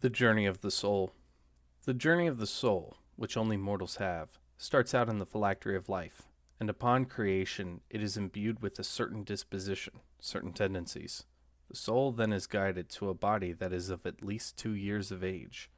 The Journey of the Soul. The journey of the soul, which only mortals have, starts out in the phylactery of life, and upon creation it is imbued with a certain disposition, certain tendencies. The soul then is guided to a body that is of at least 2 years of age.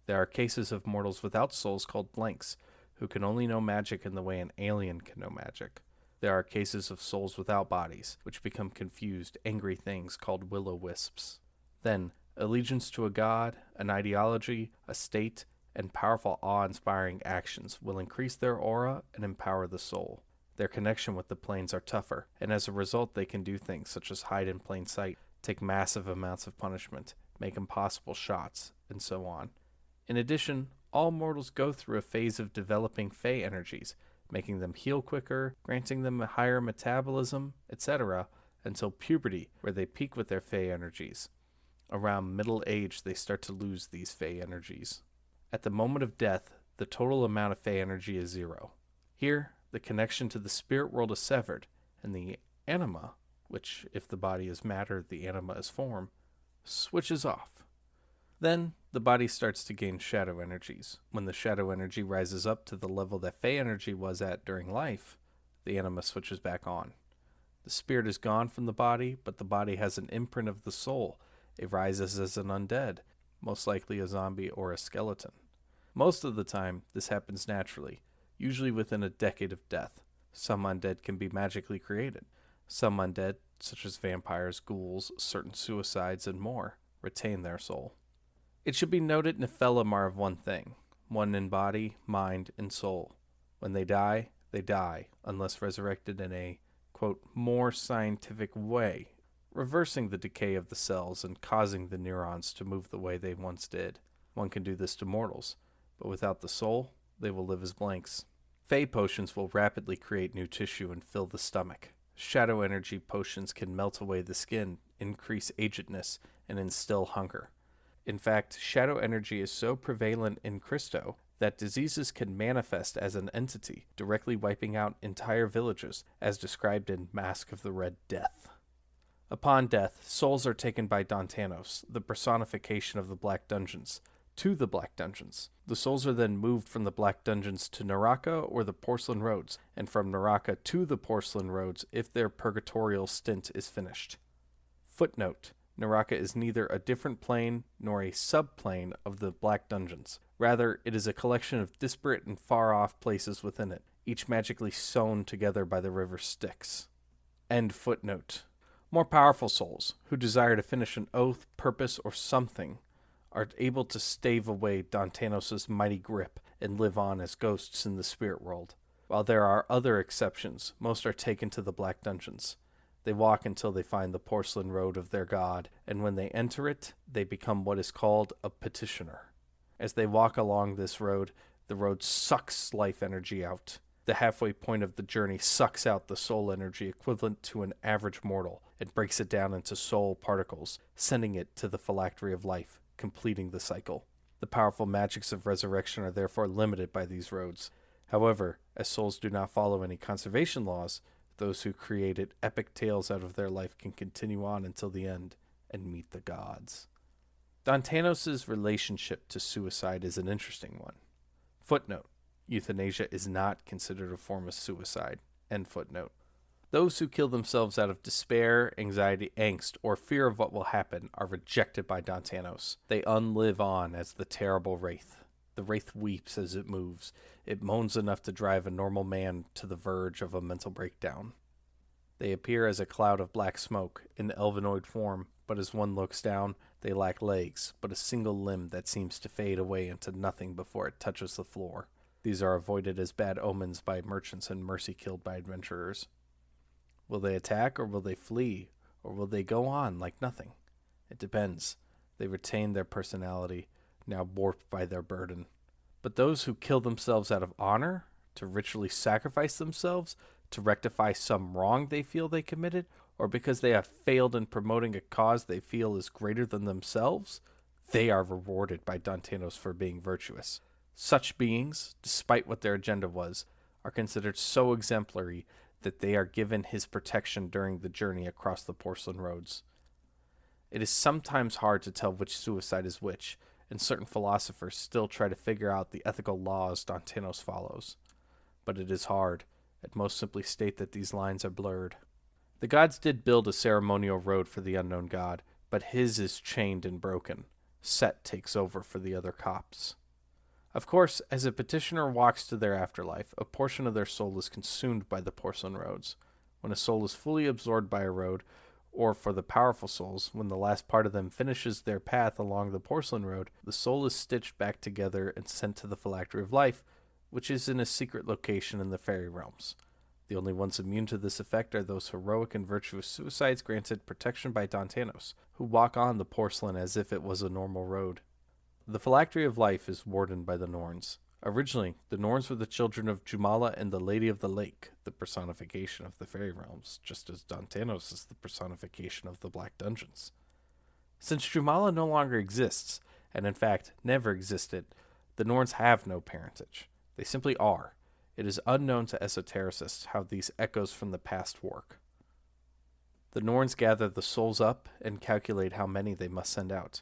There are cases of mortals without souls called blanks, who can only know magic in the way an alien can know magic. There are cases of souls without bodies, which become confused, angry things called will-o-wisps. Then, allegiance to a god, an ideology, a state, and powerful awe-inspiring actions will increase their aura and empower the soul. Their connection with the planes are tougher, and as a result they can do things such as hide in plain sight, take massive amounts of punishment, make impossible shots, and so on. In addition, all mortals go through a phase of developing Fey energies, making them heal quicker, granting them a higher metabolism, etc., until puberty, where they peak with their Fey energies. Around middle age, they start to lose these Fey energies. At the moment of death, the total amount of Fey energy is 0. Here, the connection to the spirit world is severed, and the anima, which, if the body is matter, the anima is form, switches off. Then, the body starts to gain shadow energies. When the shadow energy rises up to the level that Fey energy was at during life, the anima switches back on. The spirit is gone from the body, but the body has an imprint of the soul. It rises as an undead, most likely a zombie or a skeleton. Most of the time, this happens naturally, usually within a decade of death. Some undead can be magically created. Some undead, such as vampires, ghouls, certain suicides, and more, retain their soul. It should be noted Nephilim are of one thing, one in body, mind, and soul. When they die, unless resurrected in a, quote, more scientific way, reversing the decay of the cells and causing the neurons to move the way they once did. One can do this to mortals, but without the soul, they will live as blanks. Fey potions will rapidly create new tissue and fill the stomach. Shadow energy potions can melt away the skin, increase agedness, and instill hunger. In fact, shadow energy is so prevalent in Cristo that diseases can manifest as an entity, directly wiping out entire villages, as described in Mask of the Red Death. Upon death, souls are taken by Dantanos, the personification of the Black Dungeons, to the Black Dungeons. The souls are then moved from the Black Dungeons to Naraka or the Porcelain Roads, and from Naraka to the Porcelain Roads if their purgatorial stint is finished. Footnote: Naraka is neither a different plane nor a subplane of the Black Dungeons. Rather, it is a collection of disparate and far-off places within it, each magically sewn together by the river Styx. End footnote. More powerful souls, who desire to finish an oath, purpose, or something, are able to stave away Dantanos' mighty grip and live on as ghosts in the spirit world. While there are other exceptions, most are taken to the Black Dungeons. They walk until they find the porcelain road of their god, and when they enter it, they become what is called a petitioner. As they walk along this road, the road sucks life energy out. The halfway point of the journey sucks out the soul energy equivalent to an average mortal and breaks it down into soul particles, sending it to the phylactery of life, completing the cycle. The powerful magics of resurrection are therefore limited by these roads. However, as souls do not follow any conservation laws, those who created epic tales out of their life can continue on until the end and meet the gods. Dantanos' relationship to suicide is an interesting one. Footnote: euthanasia is not considered a form of suicide. End footnote. Those who kill themselves out of despair, anxiety, angst, or fear of what will happen are rejected by Dantanos. They unlive on as the terrible wraith. The wraith weeps as it moves. It moans enough to drive a normal man to the verge of a mental breakdown. They appear as a cloud of black smoke, in elvenoid form, but as one looks down, they lack legs, but a single limb that seems to fade away into nothing before it touches the floor. These are avoided as bad omens by merchants and mercy-killed by adventurers. Will they attack, or will they flee, or will they go on like nothing? It depends. They retain their personality, now warped by their burden. But those who kill themselves out of honor, to ritually sacrifice themselves, to rectify some wrong they feel they committed, or because they have failed in promoting a cause they feel is greater than themselves, they are rewarded by Dantanos for being virtuous. Such beings, despite what their agenda was, are considered so exemplary that they are given his protection during the journey across the porcelain roads. It is sometimes hard to tell which suicide is which, and certain philosophers still try to figure out the ethical laws Dantanos follows. But it is hard, and most simply state that these lines are blurred. The gods did build a ceremonial road for the unknown god, but his is chained and broken. Set takes over for the other cops. Of course, as a petitioner walks to their afterlife, a portion of their soul is consumed by the porcelain roads. When a soul is fully absorbed by a road, or for the powerful souls, when the last part of them finishes their path along the porcelain road, the soul is stitched back together and sent to the phylactery of life, which is in a secret location in the fairy realms. The only ones immune to this effect are those heroic and virtuous suicides granted protection by Dantanos, who walk on the porcelain as if it was a normal road. The phylactery of life is wardened by the Norns. Originally, the Norns were the children of Jumala and the Lady of the Lake, the personification of the fairy realms, just as Dantanos is the personification of the Black Dungeons. Since Jumala no longer exists, and in fact never existed, the Norns have no parentage. They simply are. It is unknown to esotericists how these echoes from the past work. The Norns gather the souls up and calculate how many they must send out.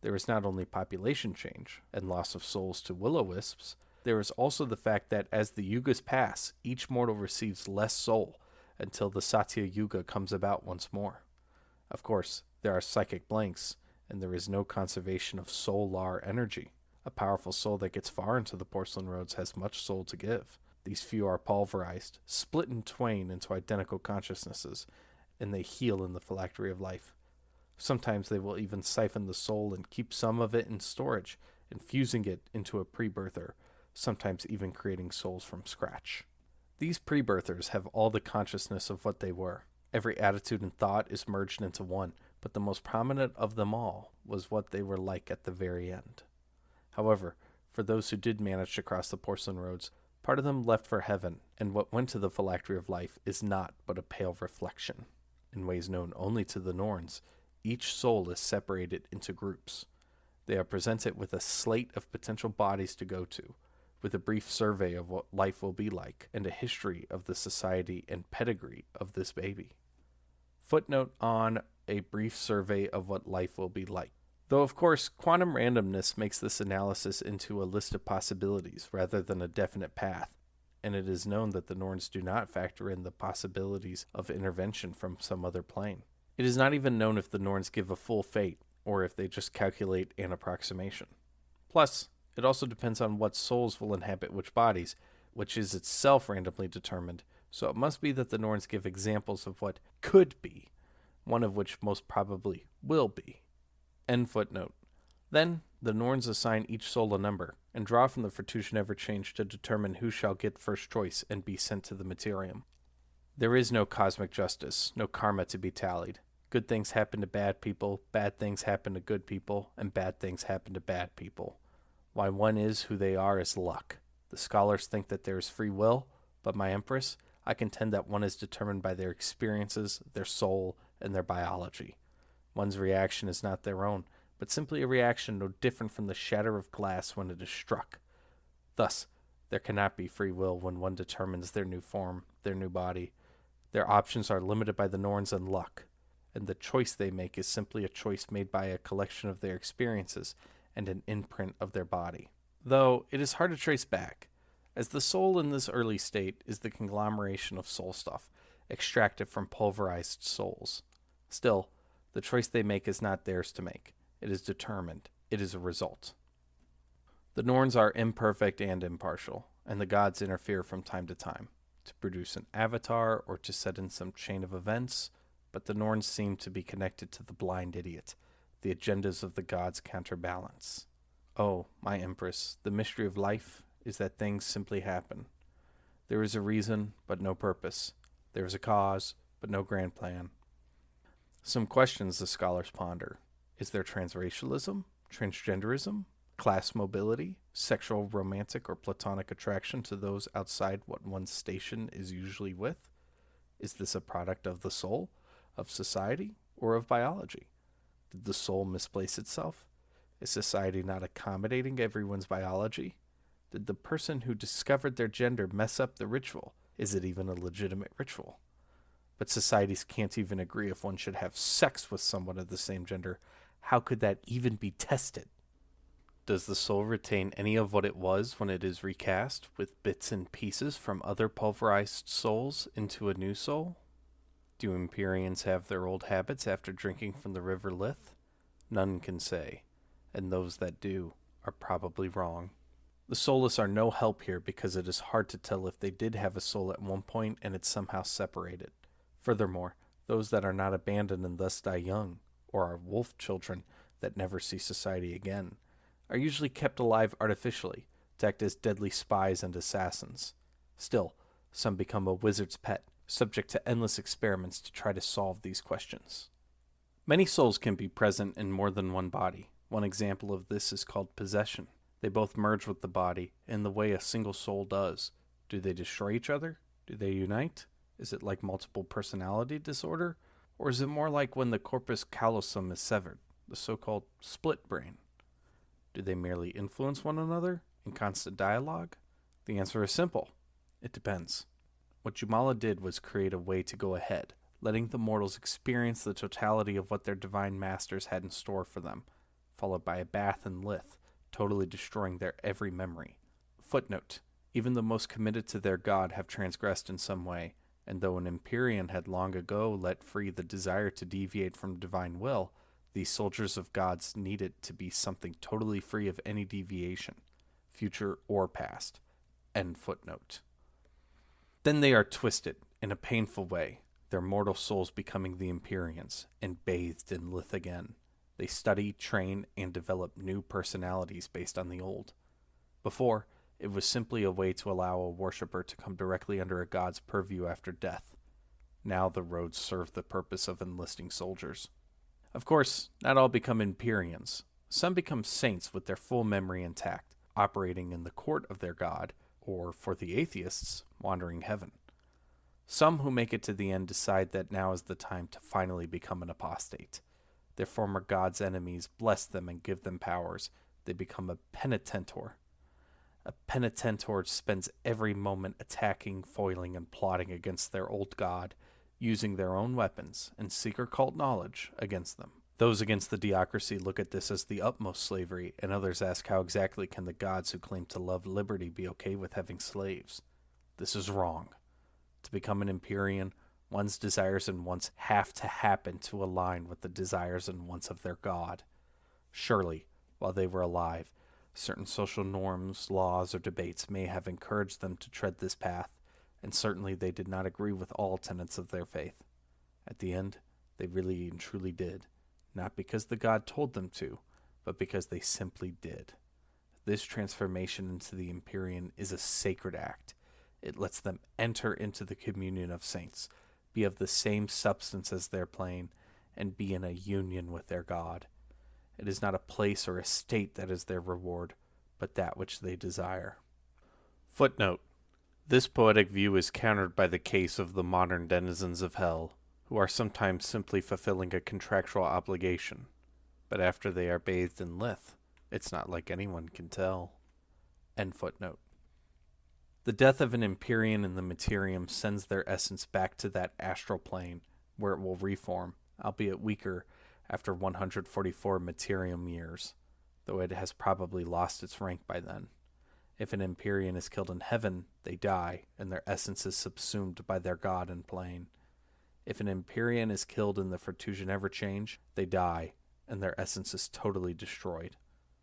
There is not only population change and loss of souls to will-o-wisps, there is also the fact that as the yugas pass, each mortal receives less soul until the Satya Yuga comes about once more. Of course, there are psychic blanks, and there is no conservation of solar energy. A powerful soul that gets far into the porcelain roads has much soul to give. These few are pulverized, split in twain into identical consciousnesses, and they heal in the phylactery of life. Sometimes they will even siphon the soul and keep some of it in storage, infusing it into a pre-birther, sometimes even creating souls from scratch. These pre-birthers have all the consciousness of what they were. Every attitude and thought is merged into one, but the most prominent of them all was what they were like at the very end. However, for those who did manage to cross the porcelain roads, part of them left for heaven, and what went to the phylactery of life is not but a pale reflection. In ways known only to the Norns, each soul is separated into groups. They are presented with a slate of potential bodies to go to, with a brief survey of what life will be like, and a history of the society and pedigree of this baby. Footnote on a brief survey of what life will be like. Though, of course, quantum randomness makes this analysis into a list of possibilities rather than a definite path, and it is known that the Norns do not factor in the possibilities of intervention from some other plane. It is not even known if the Norns give a full fate, or if they just calculate an approximation. Plus, it also depends on what souls will inhabit which bodies, which is itself randomly determined, so it must be that the Norns give examples of what could be, one of which most probably will be. End footnote. Then, the Norns assign each soul a number, and draw from the Fortune Ever Change to determine who shall get first choice and be sent to the Materium. There is no cosmic justice, no karma to be tallied. Good things happen to bad people, bad things happen to good people, and bad things happen to bad people. Why one is who they are is luck. The scholars think that there is free will, but my Empress, I contend that one is determined by their experiences, their soul, and their biology. One's reaction is not their own, but simply a reaction no different from the shatter of glass when it is struck. Thus, there cannot be free will when one determines their new form, their new body. Their options are limited by the Norns and luck, and the choice they make is simply a choice made by a collection of their experiences and an imprint of their body. Though it is hard to trace back, as the soul in this early state is the conglomeration of soul stuff, extracted from pulverized souls. Still, the choice they make is not theirs to make. It is determined. It is a result. The Norns are imperfect and impartial, and the gods interfere from time to time, to produce an avatar or to set in some chain of events, but the Norns seem to be connected to the blind idiot. The agendas of the gods counterbalance. Oh, my Empress, the mystery of life is that things simply happen. There is a reason, but no purpose. There is a cause, but no grand plan. Some questions the scholars ponder. Is there transracialism, transgenderism, class mobility, sexual, romantic, or platonic attraction to those outside what one's station is usually with? Is this a product of the soul, of society, or of biology? Did the soul misplace itself? Is society not accommodating everyone's biology? Did the person who discovered their gender mess up the ritual? Is it even a legitimate ritual? But societies can't even agree if one should have sex with someone of the same gender. How could that even be tested? Does the soul retain any of what it was when it is recast with bits and pieces from other pulverized souls into a new soul? Do Empyreans have their old habits after drinking from the river Lith? None can say, and those that do are probably wrong. The soulless are no help here because it is hard to tell if they did have a soul at one point and it's somehow separated. Furthermore, those that are not abandoned and thus die young, or are wolf children that never see society again, are usually kept alive artificially, to act as deadly spies and assassins. Still, some become a wizard's pet, subject to endless experiments to try to solve these questions. Many souls can be present in more than one body. One example of this is called possession. They both merge with the body in the way a single soul does. Do they destroy each other? Do they unite? Is it like multiple personality disorder? Or is it more like when the corpus callosum is severed, the so-called split brain? Do they merely influence one another in constant dialogue? The answer is simple. It depends. What Jumala did was create a way to go ahead, letting the mortals experience the totality of what their divine masters had in store for them, followed by a bath in Lith, totally destroying their every memory. Footnote: even the most committed to their god have transgressed in some way, and though an Empyrean had long ago let free the desire to deviate from divine will, these soldiers of gods needed to be something totally free of any deviation, future or past. End footnote. Then they are twisted, in a painful way, their mortal souls becoming the Empyreans, and bathed in Lith again. They study, train, and develop new personalities based on the old. Before, it was simply a way to allow a worshipper to come directly under a god's purview after death. Now the roads serve the purpose of enlisting soldiers. Of course, not all become Empyreans. Some become saints with their full memory intact, operating in the court of their god, or, for the atheists, wandering heaven. Some who make it to the end decide that now is the time to finally become an apostate. Their former god's enemies bless them and give them powers. They become a penitentor. A penitentor spends every moment attacking, foiling, and plotting against their old god, using their own weapons and secret cult knowledge against them. Those against the theocracy look at this as the utmost slavery, and others ask how exactly can the gods who claim to love liberty be okay with having slaves? This is wrong. To become an Empyrean, one's desires and wants have to happen to align with the desires and wants of their god. Surely, while they were alive, certain social norms, laws, or debates may have encouraged them to tread this path, and certainly they did not agree with all tenets of their faith. At the end, they really and truly did, not because the god told them to, but because they simply did. This transformation into the Empyrean is a sacred act. It lets them enter into the communion of saints, be of the same substance as their plane, and be in a union with their God. It is not a place or a state that is their reward, but that which they desire. Footnote: this poetic view is countered by the case of the modern denizens of hell, who are sometimes simply fulfilling a contractual obligation, but after they are bathed in Lith, it's not like anyone can tell. End footnote. The death of an Empyrean in the Materium sends their essence back to that astral plane, where it will reform, albeit weaker, after 144 Materium years, though it has probably lost its rank by then. If an Empyrean is killed in heaven, they die, and their essence is subsumed by their god and plane. If an Empyrean is killed in the Fortusian Everchange, they die, and their essence is totally destroyed.